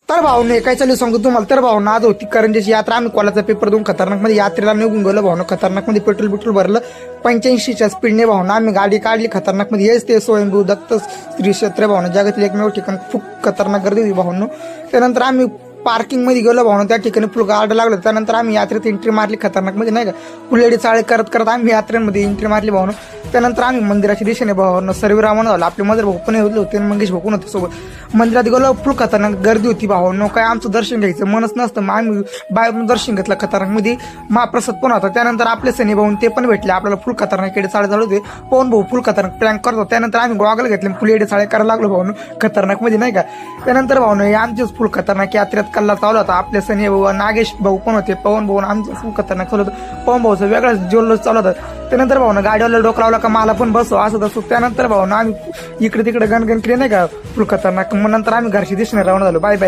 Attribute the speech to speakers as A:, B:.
A: तर भाऊने काय चालू सांगतो तुम्हाला. तर भाऊ आज होती करंजीची यात्रा. आम्ही कॉलाचा पेपर देऊन खतरनाक मध्ये यात्रेला निघून गेलो भाऊनं. खतरनाक मध्ये पेट्रोल भरलं 85च्या स्पीडने भाऊनं आम्ही गाडी काढली खतरनाक मध्ये. हेच ते स्वयंभू दत्त श्री क्षेत्र भाऊनं जगातील एकमेव ठिकाण खूप खतरनाक गर्दी होती भाऊनं. त्यानंतर आम्ही पार्किंग मध्ये गेलो भाऊनं. त्या ठिकाणी फुल गार्ड लागलो. त्यानंतर आम्ही यात्रेत एंट्री मारली खतरनाक मध्ये नाही का. फुलेडी चाळे करत करत आम्ही यात्रेमध्ये एंट्री मारली भाऊनं. त्यानंतर आम्ही मंदिराच्या दिशेने भाऊनं सर्व रावण झालं. आपले मदर भाऊ पण होते मंगेश भाऊ पण होते सोबत. मंदिरात गेलो फुल खतरनाक गर्दी होती भाऊनं. काय आमचं दर्शन घ्यायचं मनच नसतं. मग आम्ही बाहेरून दर्शन घेतलं खतरनाक मध्ये. महाप्रसाद पण होता. त्यानंतर आपले सनी भाऊन ते पण भेटले आपल्याला. फुल खतरनाक एडे चाळे झाले होते. पवन भाऊ फुल खतरनाक प्रँक करतो. त्यानंतर आम्ही गॉगल घेतले फुल एडे चाळे करायला लागलो भाऊनं खतरनाक मध्ये नाही का. त्यानंतर भाऊनं आमचेच फुल खतरनाक यात्रेत कल्ला चालू होता. आपले सनी भाऊ नागेश भाऊ पण होते. पवन भाऊ आमचं फुल खतरनाक चालू होतं. पवन भाऊचं वेगळाच जल्लोष चालू होता. त्यानंतर भाऊनं गाडीवाला डोकं लावला का मला पण बसो असं तसं. त्यानंतर भाऊनं आम्ही इकडे तिकडे गणगण केले नाही का फुल खतरनाक. मग नंतर आम्ही घरची दिसणे राहून झालो. Bye bye.